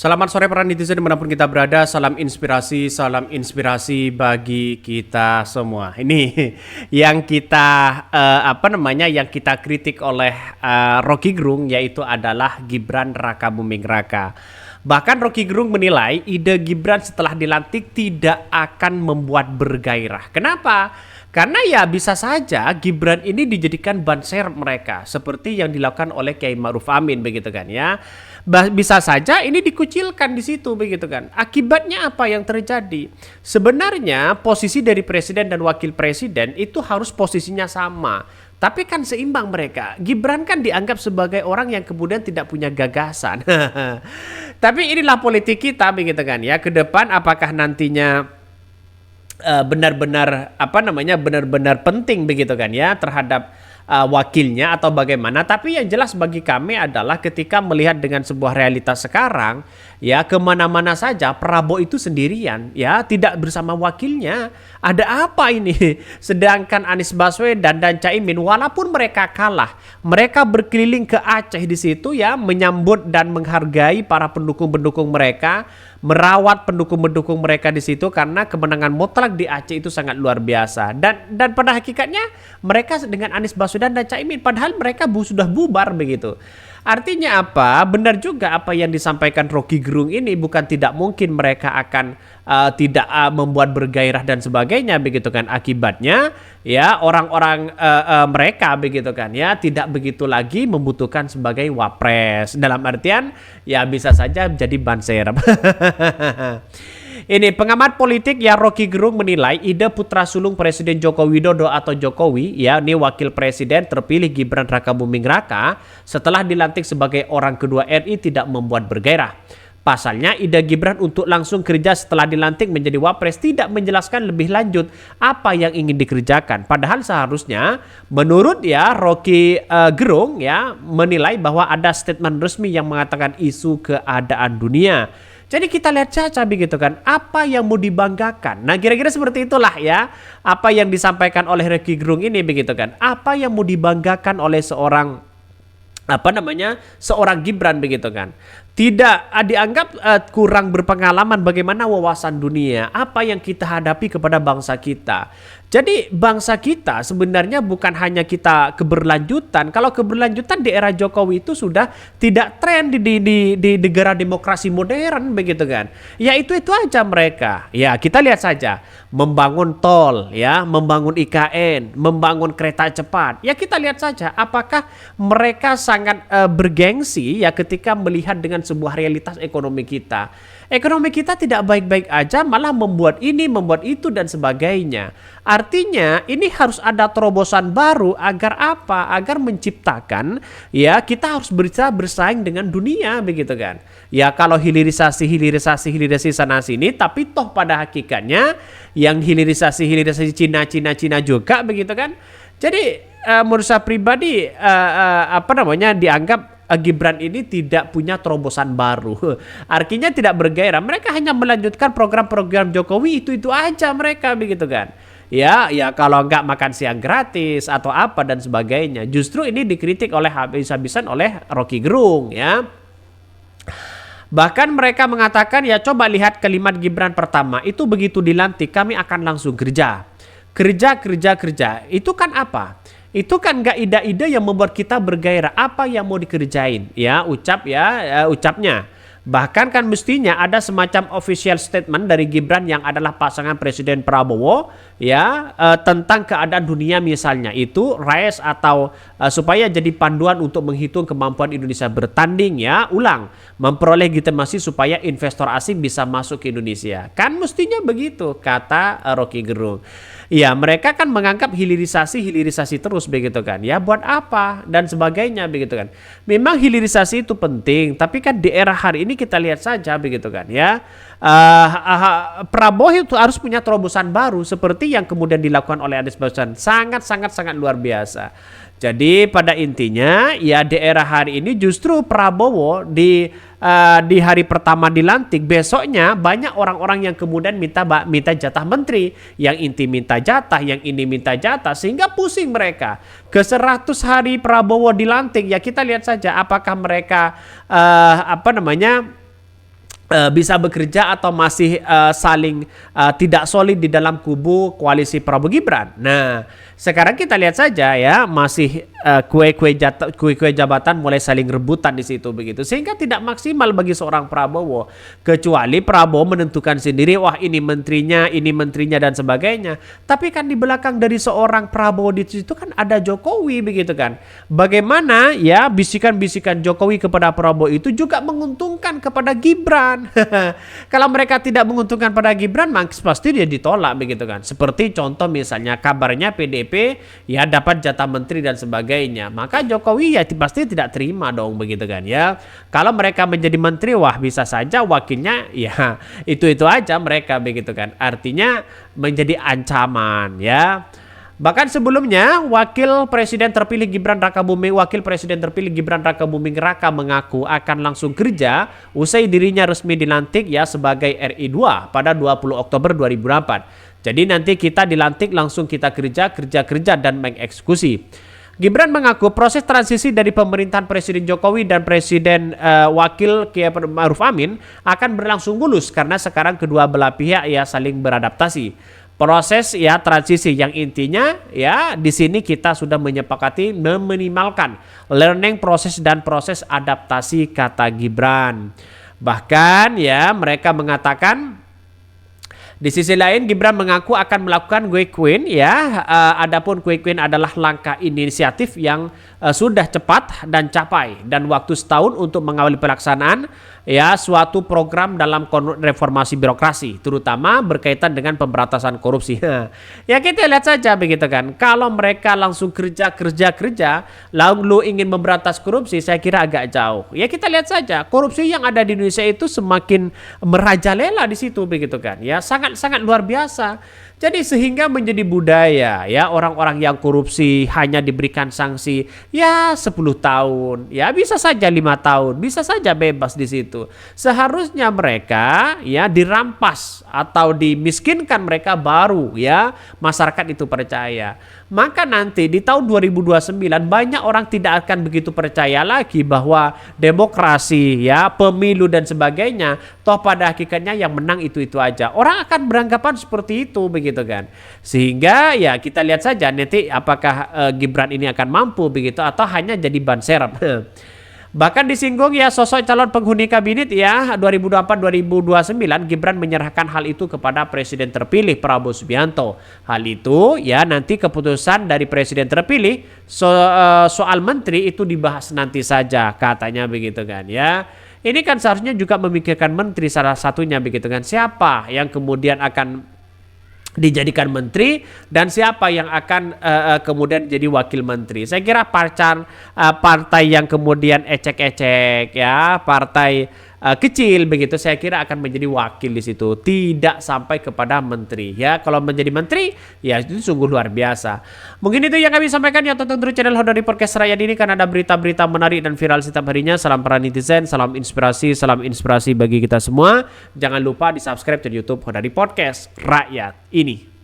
Selamat sore para netizen dimanapun kita berada, salam inspirasi bagi kita semua. Ini yang kita yang kita kritik oleh Rocky Gerung, yaitu adalah Gibran Raka Buming Raka. Bahkan Rocky Gerung menilai ide Gibran setelah dilantik tidak akan membuat bergairah. Kenapa? Karena ya bisa saja Gibran ini dijadikan ban serep mereka seperti yang dilakukan oleh Kiai Ma'ruf Amin begitu kan ya. Bisa saja ini dikucilkan di situ begitu kan. Akibatnya apa yang terjadi? Sebenarnya posisi dari presiden dan wakil presiden itu harus posisinya sama. Tapi kan seimbang mereka. Gibran kan dianggap sebagai orang yang kemudian tidak punya gagasan. Tapi inilah politik kita begitu kan ya. Ke depan apakah nantinya benar-benar penting begitu kan ya terhadap wakilnya atau bagaimana. Tapi yang jelas bagi kami adalah ketika melihat dengan sebuah realitas sekarang ya, kemana-mana saja Prabowo itu sendirian ya, tidak bersama wakilnya. Ada apa ini? Sedangkan Anies Baswedan dan Caimin walaupun mereka kalah, mereka berkeliling ke Aceh di situ ya, menyambut dan menghargai para pendukung-pendukung mereka, merawat pendukung-pendukung mereka di situ karena kemenangan mutlak di Aceh itu sangat luar biasa. Dan pada hakikatnya mereka dengan Anies Baswedan dan Caimin padahal mereka sudah bubar begitu. Artinya apa? Benar juga apa yang disampaikan Rocky Gerung ini, bukan tidak mungkin mereka akan tidak membuat bergairah dan sebagainya begitu kan. Akibatnya ya orang-orang mereka begitu kan ya tidak begitu lagi membutuhkan sebagai wapres. Dalam artian ya bisa saja jadi ban serep. Ini pengamat politik ya, Rocky Gerung menilai ide putra sulung Presiden Joko Widodo atau Jokowi ya, ini wakil presiden terpilih Gibran Raka Buming Raka setelah dilantik sebagai orang kedua RI tidak membuat bergairah. Pasalnya ide Gibran untuk langsung kerja setelah dilantik menjadi wapres tidak menjelaskan lebih lanjut apa yang ingin dikerjakan. Padahal seharusnya menurut ya Rocky Gerung ya menilai bahwa ada statement resmi yang mengatakan isu keadaan dunia. Jadi kita lihat saja begitu kan, apa yang mau dibanggakan. Nah kira-kira seperti itulah ya, apa yang disampaikan oleh Rocky Gerung ini begitu kan. Apa yang mau dibanggakan oleh seorang seorang Gibran begitu kan. Tidak dianggap kurang berpengalaman bagaimana wawasan dunia, apa yang kita hadapi kepada bangsa kita. Jadi bangsa kita sebenarnya bukan hanya kita keberlanjutan. Kalau keberlanjutan di era Jokowi itu sudah tidak tren di negara demokrasi modern begitu kan. Ya itu aja mereka. Ya kita lihat saja membangun tol ya, membangun IKN, membangun kereta cepat. Ya kita lihat saja apakah mereka sangat bergengsi ya ketika melihat dengan sebuah realitas ekonomi kita. Ekonomi kita tidak baik-baik aja, malah membuat ini, membuat itu dan sebagainya. Artinya ini harus ada terobosan baru agar apa? Agar menciptakan ya kita harus bisa bersaing dengan dunia begitu kan. Ya kalau hilirisasi sana sini, tapi toh pada hakikatnya yang hilirisasi Cina juga begitu kan. Jadi menurut saya pribadi dianggap Gibran ini tidak punya terobosan baru. Artinya tidak bergairah. Mereka hanya melanjutkan program-program Jokowi itu aja mereka begitu kan. Ya kalau nggak makan siang gratis atau apa dan sebagainya. Justru ini dikritik oleh habis-habisan oleh Rocky Gerung ya. Bahkan mereka mengatakan ya coba lihat kalimat Gibran pertama itu, begitu dilantik kami akan langsung kerja. Kerja. Itu kan apa? Itu kan gak ide-ide yang membuat kita bergairah. Apa yang mau dikerjain ya, ucapnya. Bahkan kan mestinya ada semacam official statement dari Gibran yang adalah pasangan Presiden Prabowo ya tentang keadaan dunia misalnya, itu rise atau supaya jadi panduan untuk menghitung kemampuan Indonesia bertanding ya, memperoleh legitimasi supaya investor asing bisa masuk ke Indonesia. Kan mestinya begitu kata Rocky Gerung. Ya mereka kan menganggap hilirisasi terus begitu kan. Ya buat apa dan sebagainya begitu kan. Memang hilirisasi itu penting, tapi kan di era hari ini kita lihat saja begitu kan ya. Prabowo itu harus punya terobosan baru seperti yang kemudian dilakukan oleh Anies Baswedan. Sangat luar biasa. Jadi pada intinya ya di era hari ini justru Prabowo di hari pertama dilantik, besoknya banyak orang-orang yang kemudian minta jatah menteri, yang inti minta jatah, yang ini minta jatah, sehingga pusing mereka. Ke 100 hari Prabowo dilantik ya kita lihat saja apakah mereka bisa bekerja atau masih saling tidak solid di dalam kubu koalisi Prabowo Gibran. Nah, sekarang kita lihat saja ya, masih kue-kue jabatan mulai saling rebutan di situ begitu, sehingga tidak maksimal bagi seorang Prabowo, kecuali Prabowo menentukan sendiri, wah ini menterinya dan sebagainya. Tapi kan di belakang dari seorang Prabowo di situ kan ada Jokowi begitu kan. Bagaimana ya bisikan-bisikan Jokowi kepada Prabowo itu juga menguntungkan kepada Gibran. Kalau mereka tidak menguntungkan pada Gibran, pasti dia ditolak begitu kan. Seperti contoh misalnya kabarnya PDP ya dapat jatah menteri dan sebagainya. Maka Jokowi ya pasti tidak terima dong begitu kan ya. Kalau mereka menjadi menteri, wah bisa saja wakilnya ya itu aja mereka begitu kan. Artinya menjadi ancaman ya. Bahkan sebelumnya Wakil Presiden terpilih Gibran Rakabuming Raka mengaku akan langsung kerja usai dirinya resmi dilantik ya sebagai RI 2 pada 20 Oktober 2004. Jadi nanti kita dilantik langsung kita kerja dan mengeksekusi. Gibran mengaku proses transisi dari pemerintahan Presiden Jokowi dan Presiden Wakil Kiai Ma'ruf Amin akan berlangsung mulus karena sekarang kedua belah pihak ya saling beradaptasi. Proses ya transisi yang intinya ya di sini kita sudah menyepakati meminimalkan learning proses dan proses adaptasi, kata Gibran. Bahkan ya mereka mengatakan di sisi lain Gibran mengaku akan melakukan quick win ya. Adapun quick win adalah langkah inisiatif yang sudah cepat dan capai dan waktu setahun untuk mengawali pelaksanaan ya suatu program dalam reformasi birokrasi, terutama berkaitan dengan pemberantasan korupsi. Ya kita lihat saja begitu kan. Kalau mereka langsung kerja lalu ingin memberantas korupsi, saya kira agak jauh. Ya kita lihat saja korupsi yang ada di Indonesia itu semakin merajalela di situ begitu kan. Ya sangat luar biasa. Jadi sehingga menjadi budaya ya orang-orang yang korupsi hanya diberikan sanksi ya 10 tahun, ya bisa saja 5 tahun, bisa saja bebas di situ. Seharusnya mereka ya dirampas atau dimiskinkan mereka baru ya masyarakat itu percaya. Maka nanti di tahun 2029 banyak orang tidak akan begitu percaya lagi bahwa demokrasi ya pemilu dan sebagainya toh pada hakikatnya yang menang itu aja. Orang akan beranggapan seperti itu begitu kan. Sehingga ya kita lihat saja nanti apakah Gibran ini akan mampu begitu atau hanya jadi ban serep. Bahkan disinggung ya sosok calon penghuni kabinet ya 2024-2029 Gibran menyerahkan hal itu kepada Presiden terpilih Prabowo Subianto. Hal itu ya nanti keputusan dari Presiden terpilih soal menteri itu dibahas nanti saja katanya begitu kan ya. Ini kan seharusnya juga memikirkan menteri salah satunya begitu kan. Siapa yang kemudian akan dijadikan menteri dan siapa yang akan kemudian jadi wakil menteri. Saya kira partai yang kemudian ecek-ecek ya, partai kecil begitu saya kira akan menjadi wakil di situ, tidak sampai kepada menteri ya. Kalau menjadi menteri ya itu sungguh luar biasa. Mungkin itu yang kami sampaikan ya, tonton terus channel Hodari Podcast Rakyat ini karena ada berita-berita menarik dan viral setiap harinya. Salam para netizen, salam inspirasi bagi kita semua. Jangan lupa di subscribe di YouTube Hodari Podcast Rakyat ini.